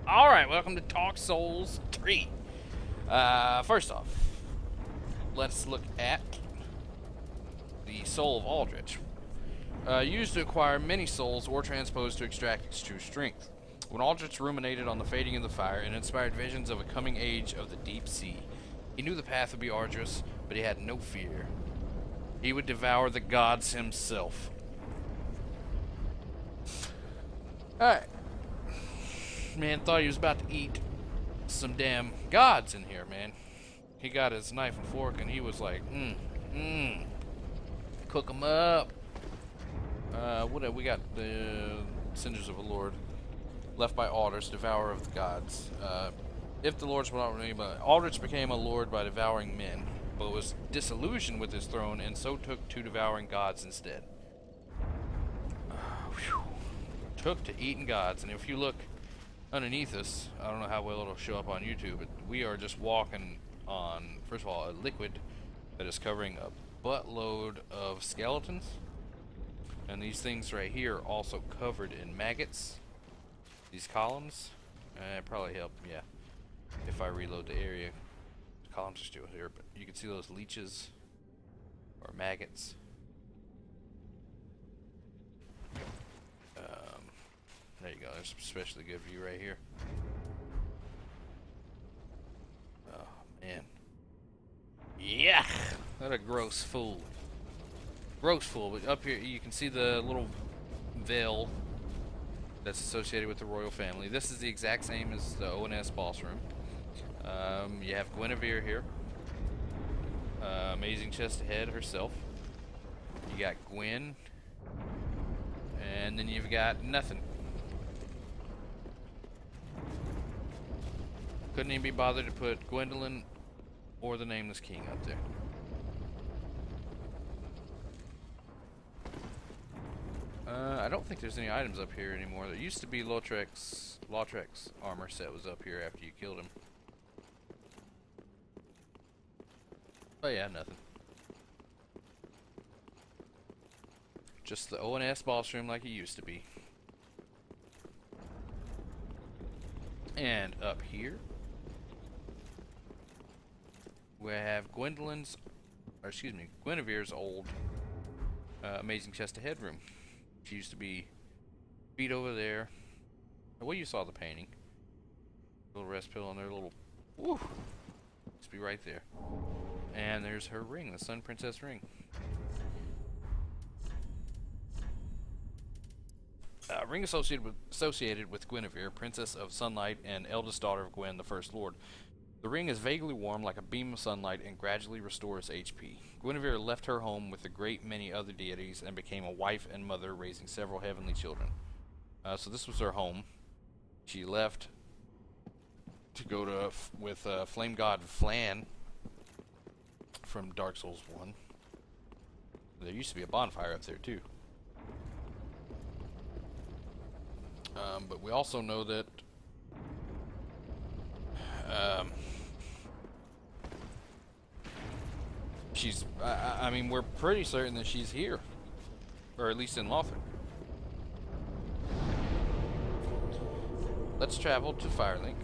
Alright, welcome to Talk Souls 3. First off, let's look at the soul of Aldrich. Used to acquire many souls or transposed to extract its true strength. When Aldrich ruminated on the fading of the fire and inspired visions of a coming age of the deep sea, he knew the path would be arduous, but he had no fear. He would devour the gods himself. Alright. Man thought he was about to eat some damn gods in here, man. He got his knife and fork and he was like, cook them up. What we got? The cinders of a lord left by Aldrich, devourer of the gods. If the lords were not named, Aldrich became a lord by devouring men, but was disillusioned with his throne and so took to devouring gods instead. Took to eating gods, and if you look underneath us, I don't know how well it'll show up on YouTube, but we are just walking on, first of all, a liquid that is covering a buttload of skeletons. And these things right here are also covered in maggots. These columns, probably help, yeah, if I reload the area. The columns are still here, but you can see those leeches or maggots. There you go, there's a especially good view right here. Oh, man. Yeah! What a gross fool. Gross fool, but up here you can see the little veil that's associated with the royal family. This is the exact same as the ONS boss room. You have Guinevere here. Amazing chest ahead herself. You got Gwen. And then you've got nothing. Couldn't even be bothered to put Gwendolyn or the Nameless King up there. I don't think there's any items up here anymore. There used to be Lautrec's armor set was up here after you killed him. Oh yeah, nothing. Just the ONS boss room like it used to be. And up here we have Guinevere's old amazing chest of headroom. She used to be feet over there. Well, you saw the painting. Little rest pill on there, little. Woo! Used to be right there. And there's her ring, the Sun Princess ring. Ring associated with Guinevere, Princess of Sunlight and eldest daughter of Gwen, the First Lord. The ring is vaguely warm like a beam of sunlight and gradually restores HP. Guinevere left her home with a great many other deities and became a wife and mother, raising several heavenly children. So this was her home. She left to go to with flame god Flan from Dark Souls 1. There used to be a bonfire up there too. But we also know that she's, I mean, we're pretty certain that she's here. Or at least in Lothric. Let's travel to Firelink.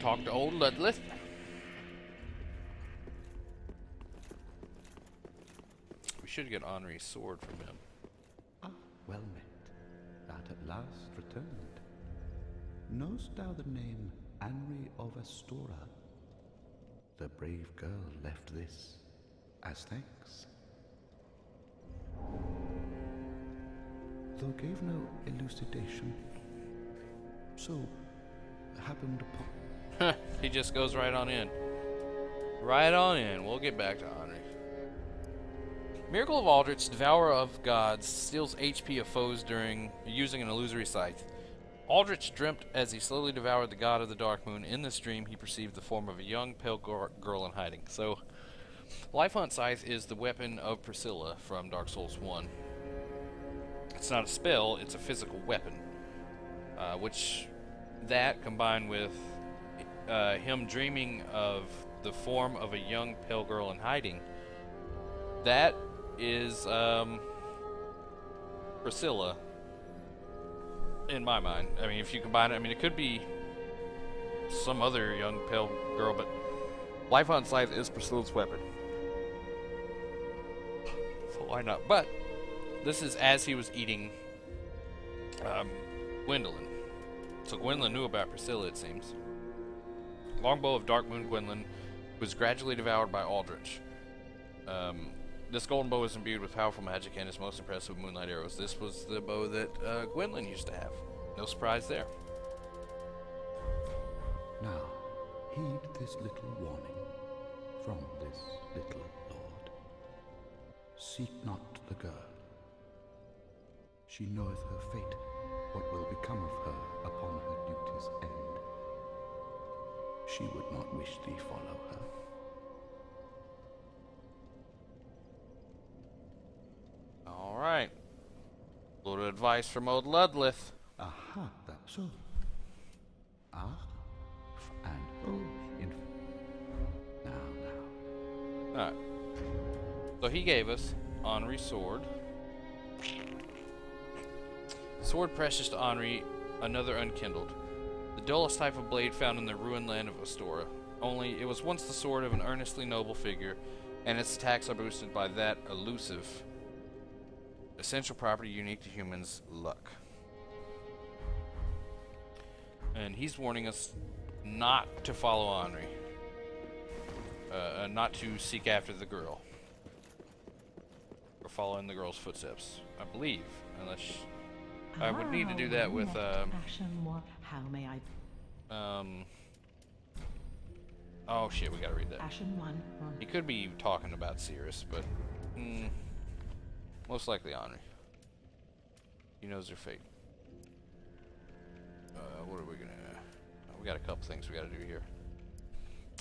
Talk to old Ludleth. We should get Anri's sword from him. Ah, well met. That at last returned. Knowst thou the name Anri of Astora? The brave girl left this as thanks. Though gave no elucidation, so happened upon. He just goes right on in. Right on in. We'll get back to Anri. Miracle of Aldrich, Devourer of Gods, steals HP of foes during using an illusory scythe. Aldrich dreamt as he slowly devoured the god of the Dark Moon. In this dream, he perceived the form of a young, pale girl in hiding. So, Life Hunt Scythe is the weapon of Priscilla from Dark Souls 1. It's not a spell, it's a physical weapon. Which, that combined with him dreaming of the form of a young pale girl in hiding. That is Priscilla, in my mind. I mean, if you combine it, I mean, it could be some other young pale girl, but Life on Scythe is Priscilla's weapon. So why not? But this is as he was eating Gwendolyn. So Gwendolyn knew about Priscilla, it seems. Longbow of Dark Moon Gwendolyn was gradually devoured by Aldrich. This golden bow is imbued with powerful magic and is most impressive with moonlight arrows. This was the bow that Gwendolyn used to have. No surprise there. Now, heed this little warning from this little lord. Seek not the girl. She knoweth her fate, what will become of her upon her duty's end. She would not wish thee follow her. Alright. A little advice from old Ludleth. Aha, that's so. Ah, and oh, in. Now. Alright. So he gave us Anri's sword. Sword precious to Anri, another unkindled. The dullest type of blade found in the ruined land of Astora. Only, it was once the sword of an earnestly noble figure, and its attacks are boosted by that elusive, essential property unique to humans, luck. And he's warning us not to follow Anri. Not to seek after the girl. Or follow in the girl's footsteps, I believe. Unless... I would need to do that with, How may I... Oh shit, we gotta read that. Ashen one. He could be talking about Sirris, but... most likely Anri. He knows their fate. What are we gonna... we got a couple things we gotta do here.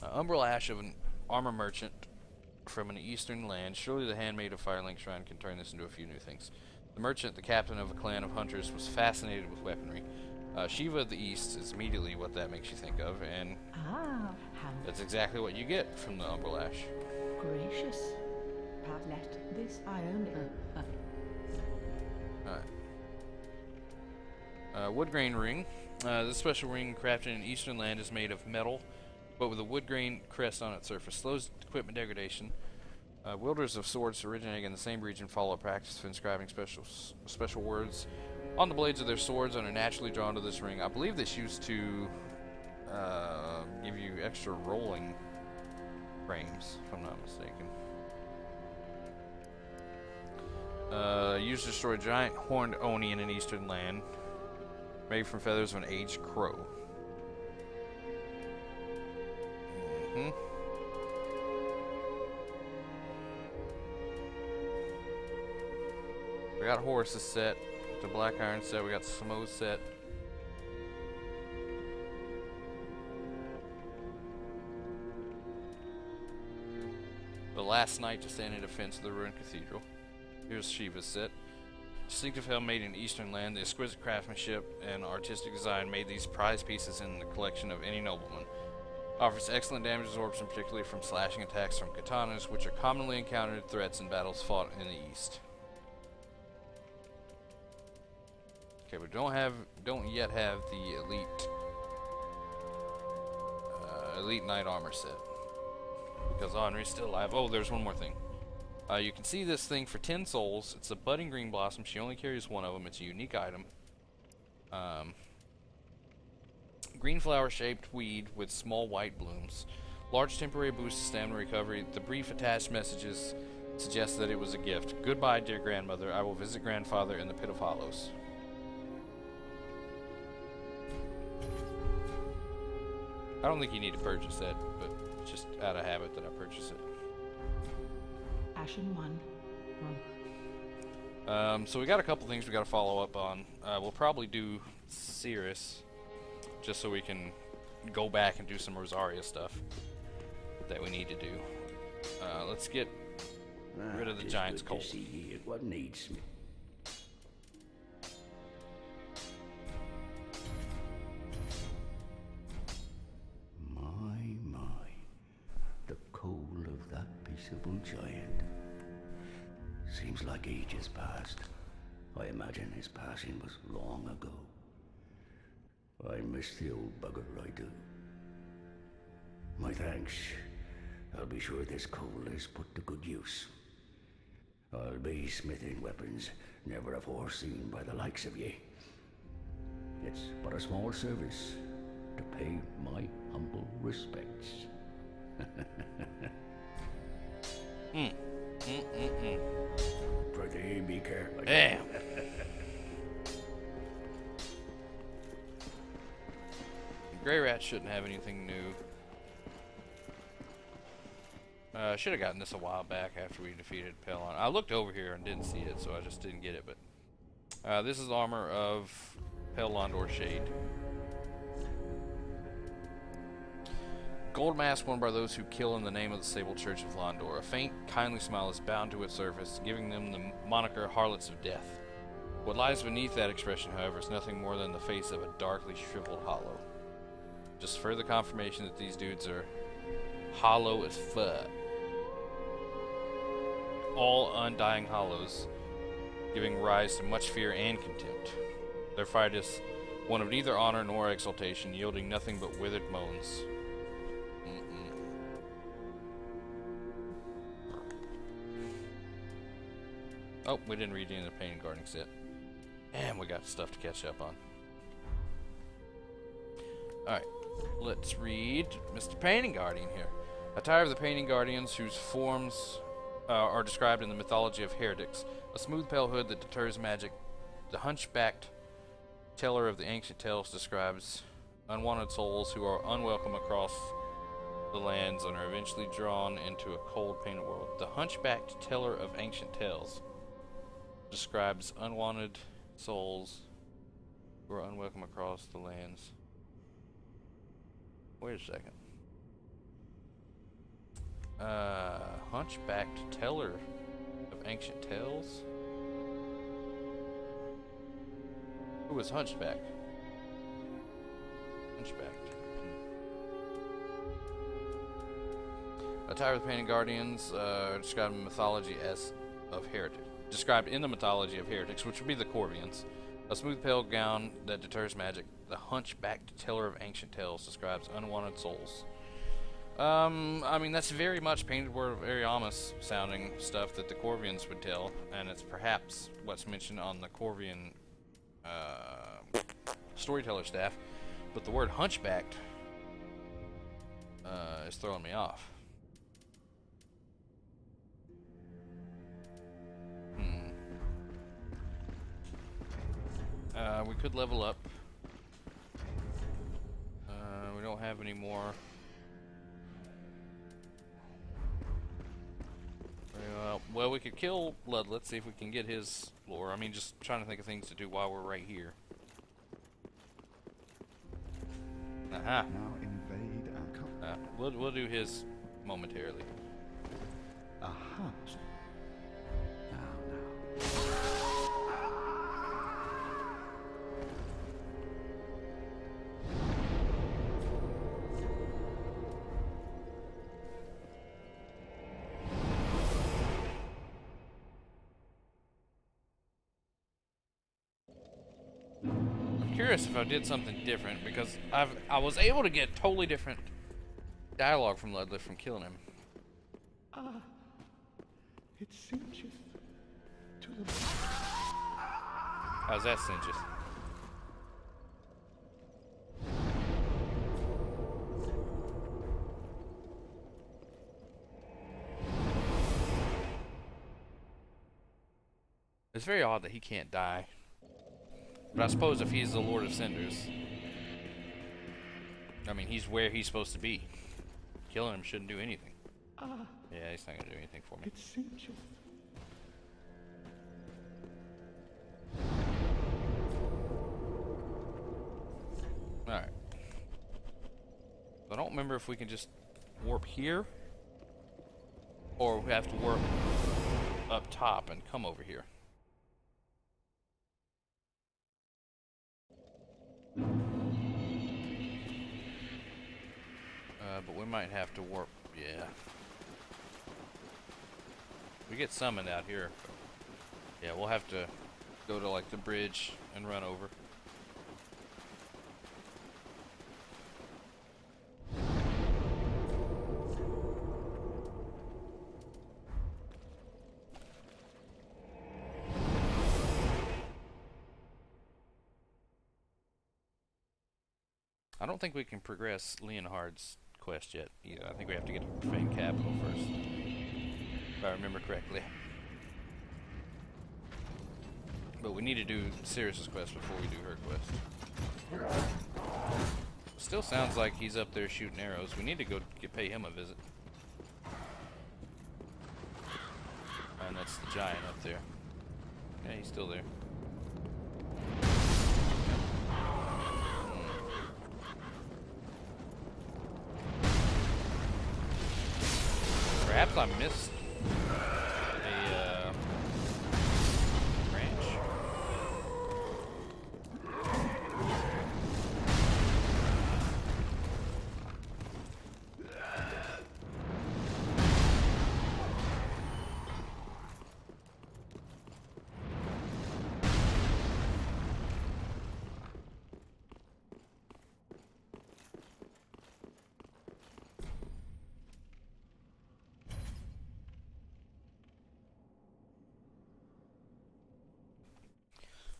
Umbral Ash of an armor merchant from an eastern land. Surely the handmaid of Firelink Shrine can turn this into a few new things. The merchant, the captain of a clan of hunters, was fascinated with weaponry. Shiva of the East is immediately what that makes you think of, and that's exactly what you get from the Umbral Ash. Gracious. Let this I only... Alright. Wood grain ring. This special ring crafted in eastern land is made of metal, but with a wood grain crest on its surface. Slows equipment degradation. Wielders of swords originating in the same region follow a practice of inscribing special words on the blades of their swords and are naturally drawn to this ring. I believe this used to give you extra rolling frames, if I'm not mistaken. Used to destroy a giant horned Oni in an eastern land, made from feathers of an aged crow. We got horses set, the black iron set, we got Samo set. The last night to stand in defense of the ruined cathedral. Here's Shiva's set. Distinctive helm made in eastern land, the exquisite craftsmanship and artistic design made these prized pieces in the collection of any nobleman. Offers excellent damage absorption, particularly from slashing attacks from katanas, which are commonly encountered threats in battles fought in the east. Okay, we don't yet have the elite knight armor set because Anri's still alive. Oh, there's one more thing. You can see this thing for 10 souls. It's a budding green blossom. She only carries one of them. It's a unique item. Green flower shaped weed with small white blooms. Large temporary boost to stamina recovery. The brief attached messages suggest that it was a gift. Goodbye, dear grandmother. I will visit grandfather in the Pit of Hollows. I don't think you need to purchase that, but it's just out of habit that I purchase it. Ashen one. So we got a couple things we got to follow up on. We'll probably do Sirris, just so we can go back and do some Rosaria stuff that we need to do. Let's get rid of the Giant's Colt. What needs me? peaceable giant. Seems like ages passed. I imagine his passing was long ago. I miss the old bugger, I do. My thanks. I'll be sure this coal is put to good use. I'll be smithing weapons never afore seen by the likes of ye. It's but a small service to pay my humble respects. Pretty be careful. Damn. Grey Rat shouldn't have anything new. Should have gotten this a while back after we defeated Pelon. I looked over here and didn't see it, so I just didn't get it. But this is the armor of Pelondor Shade. Gold mask worn by those who kill in the name of the Sable Church of Londor. A faint, kindly smile is bound to its surface, giving them the moniker Harlots of Death. What lies beneath that expression, however, is nothing more than the face of a darkly shriveled hollow. Just further confirmation that these dudes are hollow as fuck. All undying hollows, giving rise to much fear and contempt. Their fight is one of neither honor nor exaltation, yielding nothing but withered moans. Oh, we didn't read any of the painting gardenings yet. And we got stuff to catch up on. Alright, let's read Mr. Painting Guardian here. Attire of the Painting Guardians, whose forms are described in the mythology of heretics. A smooth pale hood that deters magic. The hunchbacked teller of the ancient tales describes unwanted souls who are unwelcome across the lands and are eventually drawn into a cold, painted world. The hunchbacked teller of ancient tales describes unwanted souls who are unwelcome across the lands. Wait a second. Hunchbacked teller of ancient tales? Who was hunchback? Hunchbacked. Attire of the Painting Guardians described in the mythology as of heretics. Described in the mythology of heretics, which would be the Corvians. A smooth pale gown that deters magic. The hunchbacked teller of ancient tales describes unwanted souls. I mean, that's very much Painted Word of Ariamis sounding stuff that the Corvians would tell, and it's perhaps what's mentioned on the Corvian storyteller staff, but the word hunchbacked is throwing me off. We could level up. We don't have any more. Well, we could kill Blood. Let's see if we can get his lore. I mean, just trying to think of things to do while we're right here. Aha. Now invade our We'll do his momentarily. Aha. Curious if I did something different, because I was able to get totally different dialogue from Ludlith from killing him. It cinches to the... How's that cinches? It's very odd that he can't die. But I suppose if he's the Lord of Cinders, I mean, he's where he's supposed to be. Killing him shouldn't do anything. Yeah, he's not gonna do anything for me. It cinches. Alright. I don't remember if we can just warp here, or we have to warp up top and come over here. But we might have to warp, yeah. We get summoned out here. Yeah, we'll have to go to like the bridge and run over. I don't think we can progress Leonhard's quest yet either. I think we have to get to Fane Capital first, if I remember correctly. But we need to do Sirris' quest before we do her quest. Still sounds like he's up there shooting arrows. We need to go pay him a visit. And that's the giant up there. Yeah, he's still there. Perhaps I missed a branch.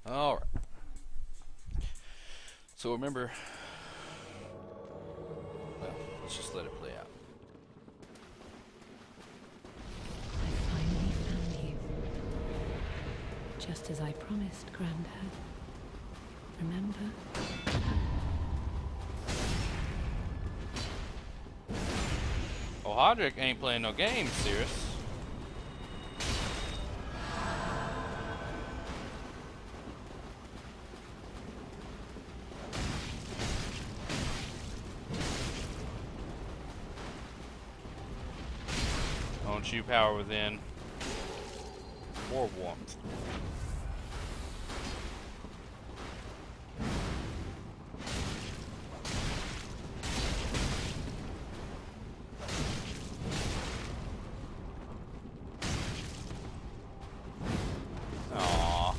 Alright. So remember, well, let's just let it play out. I finally found you. Just as I promised, Granddad. Remember? Oh, Hodrick ain't playing no games, Sirris. Don't you power within or warmth. Aww.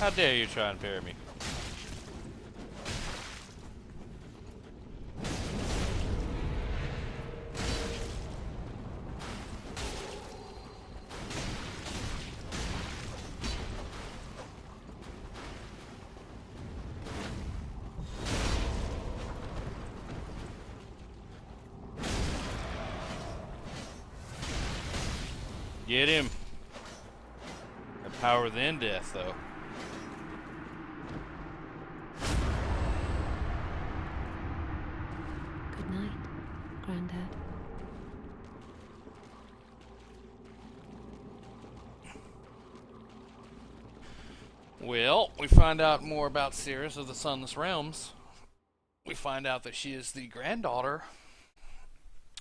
How dare you try and parry me? Get him. The power within death, though. Good night, Granddad. Well, we find out more about Sirris of the Sunless Realms. We find out that she is the granddaughter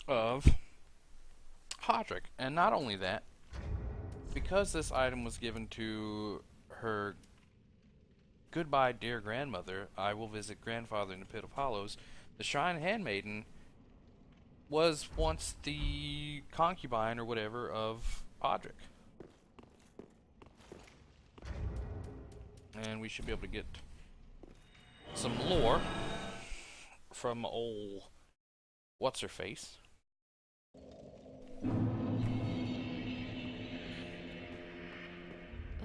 of Hodrick. And not only that, because this item was given to her goodbye dear grandmother, I will visit grandfather in the Pit of Hollows, the Shrine Handmaiden was once the concubine or whatever of Hodrick. And we should be able to get some lore from old what's-her-face.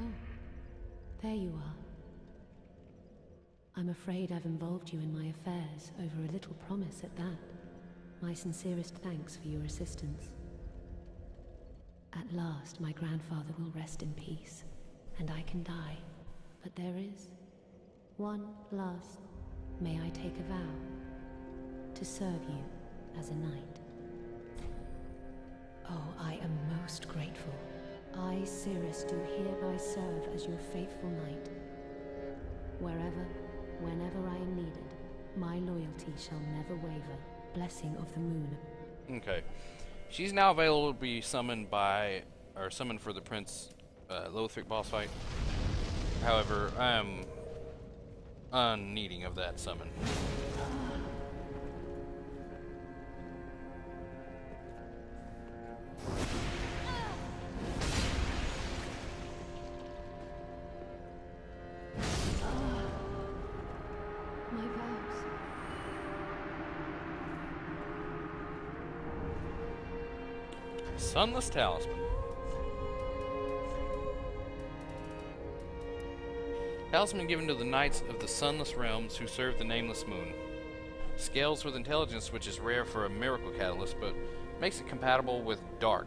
Oh, there you are. I'm afraid I've involved you in my affairs over a little promise at that. My sincerest thanks for your assistance. At last, my grandfather will rest in peace, and I can die. But there is one last. May I take a vow to serve you as a knight? Oh, I am most grateful. I, Sirris, do hereby serve as your faithful knight. Wherever, whenever I am needed, my loyalty shall never waver. Blessing of the moon. Okay. She's now available to be summoned by, or summoned for the Prince Lothric boss fight. However, I am unneeding of that summon. My vows. Sunless Talisman. Talisman given to the Knights of the Sunless Realms who serve the Nameless Moon. Scales with intelligence, which is rare for a miracle catalyst, but makes it compatible with Dark.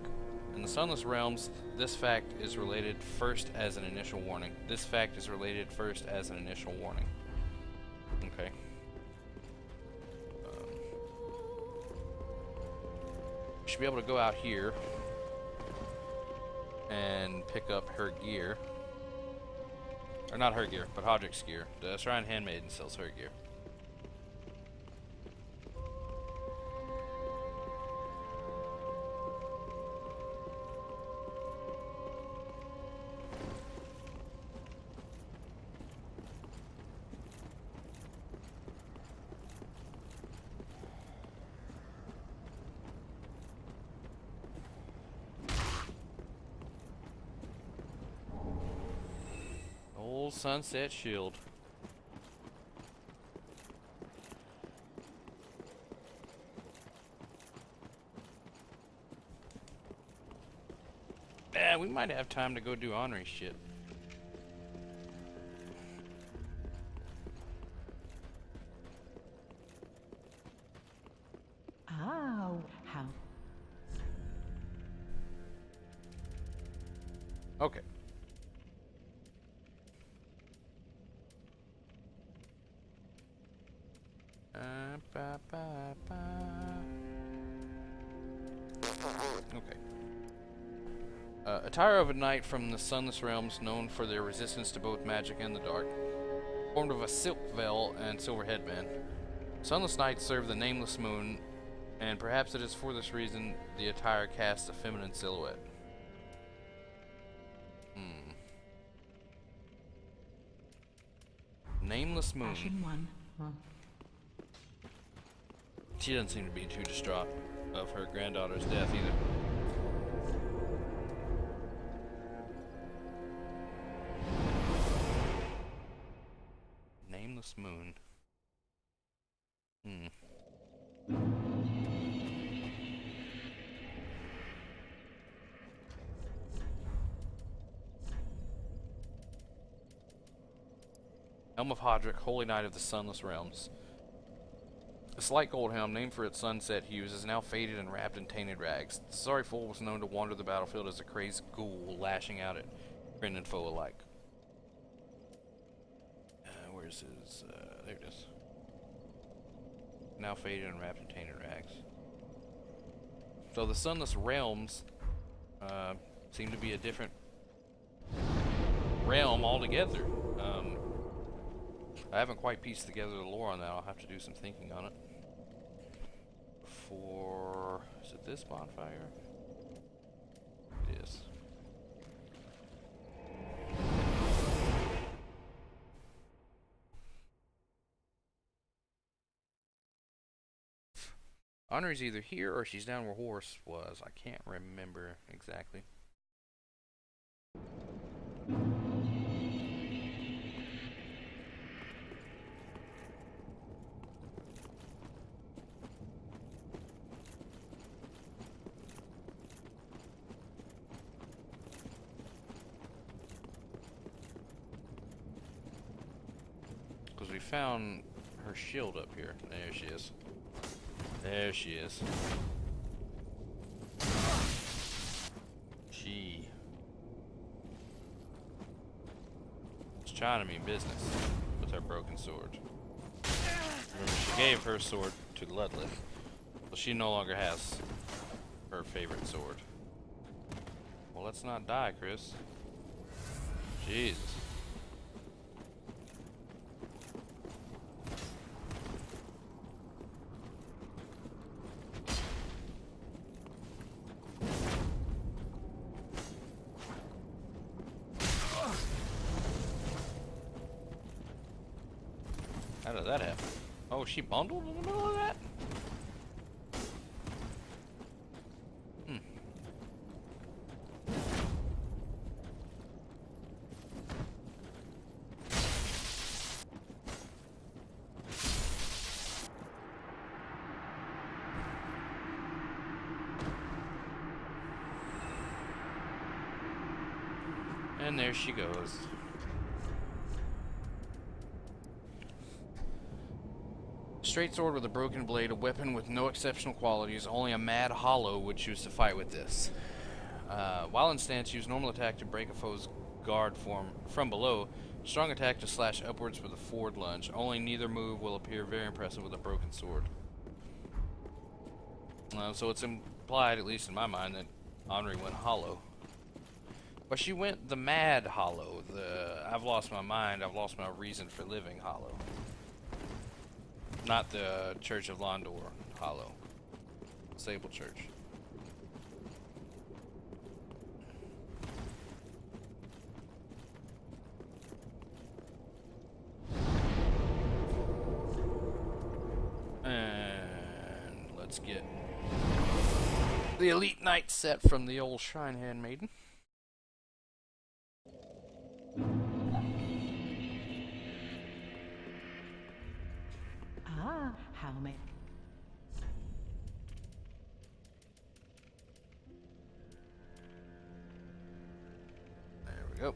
In the Sunless Realms, this fact is related first as an initial warning. This fact is related first as an initial warning. Okay. Should be able to go out here and pick up her gear. Or not her gear, but Hodrick's gear. The Shrine Handmaiden sells her gear. Old Sunset Shield. Yeah, we might have time to go do Anri shit. Oh, how Okay. Okay. Attire of a knight from the Sunless Realms known for their resistance to both magic and the dark. Formed of a silk veil and silver headband. Sunless Knights serve the Nameless Moon, and perhaps it is for this reason the attire casts a feminine silhouette. Nameless Moon. Ashen One? Huh. She doesn't seem to be too distraught of her granddaughter's death either. Nameless Moon. Helm of Hodrick, Holy Knight of the Sunless Realms. The slight gold helm, named for its sunset hues, is now faded and wrapped in tainted rags. The sorry fool was known to wander the battlefield as a crazed ghoul, lashing out at friend and foe alike. Where's his... there it is. Now faded and wrapped in tainted rags. So the Sunless Realms seem to be a different realm altogether. I haven't quite pieced together the lore on that. I'll have to do some thinking on it. Is it this bonfire? It is. Anri's either here or she's down where Horse was. I can't remember exactly. Because we found her shield up here. There she is. There she is. She was trying to mean business with her broken sword. Remember, she gave her sword to Ludleth, so she no longer has her favorite sword. Well, let's not die, Chris. Jesus. How did that happen? Oh, she bundled in the middle of that? Hmm. And there she goes. Straight sword with a broken blade, a weapon with no exceptional qualities. Only a mad hollow would choose to fight with this. While in stance, use normal attack to break a foe's guard from below. Strong attack to slash upwards with a forward lunge. Only neither move will appear very impressive with a broken sword. So it's implied, at least in my mind, that Anri went hollow. But she went the mad hollow. I've lost my mind, I've lost my reason for living hollow. Not the Church of Londor hollow. Sable Church. And let's get the Elite Knight set from the old Shrine Handmaiden. Ah, how may... There we go.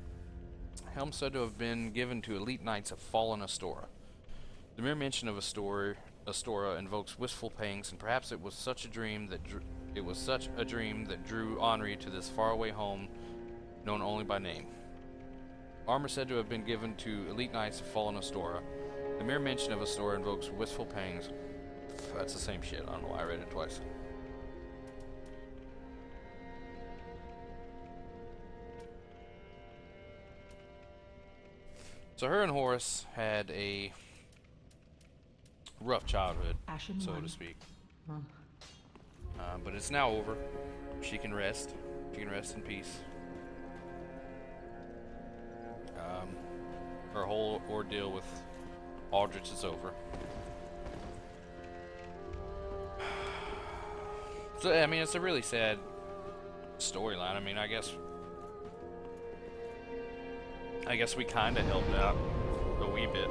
Helm said to have been given to elite knights of fallen Astora. The mere mention of Astora invokes wistful pangs, and perhaps it was such a dream that drew Anri to this faraway home, known only by name. Armor said to have been given to elite knights of fallen Astora. The mere mention of Astora invokes wistful pangs. That's the same shit. I don't know why I read it twice. So her and Horus had a rough childhood, Ashen so one. to speak. Huh. But it's now over. She can rest. She can rest in peace. Her whole ordeal with Hodrick is over. So, I mean, it's a really sad storyline. I mean, I guess we kind of helped out a wee bit.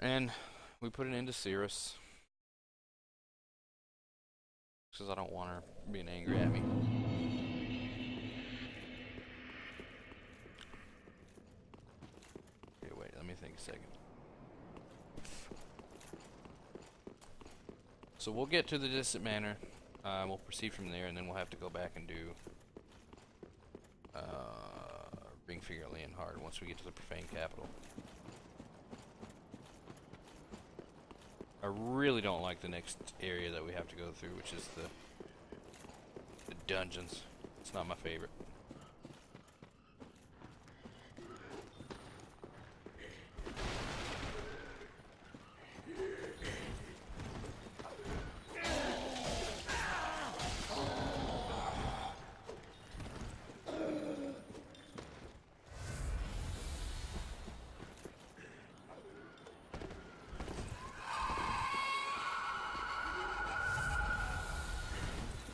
And we put an end to Sirris. Because I don't want her being angry at me. Okay, wait, let me think a second. So we'll get to the distant manor. We'll proceed from there, and then we'll have to go back and do Ring Figure Leonhard once we get to the Profane Capital. I really don't like the next area that we have to go through, which is the dungeons. It's not my favorite.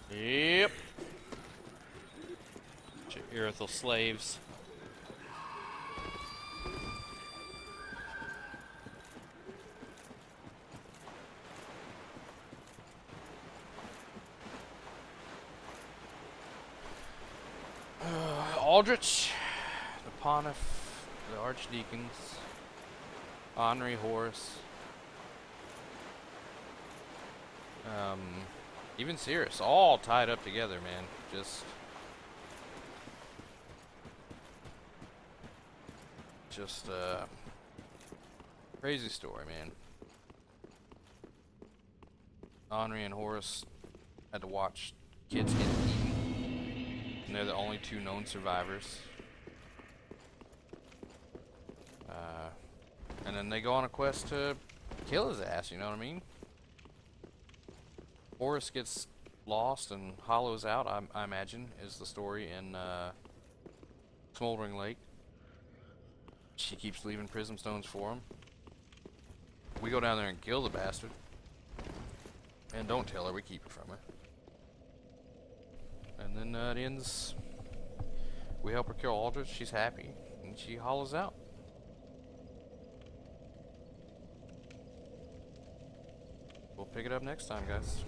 Yep. Irithel slaves. Aldrich, the Pontiff, the Archdeacons, Anri, Horus, even Sirris, all tied up together, man. Just crazy story, man. Anri and Horace had to watch kids get eaten. And they're the only two known survivors. And then they go on a quest to kill his ass, you know what I mean? Horace gets lost and hollows out, I imagine, is the story in Smoldering Lake. She keeps leaving prism stones for him. We go down there and kill the bastard. And don't tell her, we keep it from her. And then it ends. We help her kill Hodrick, she's happy, and she hollows out. We'll pick it up next time, guys.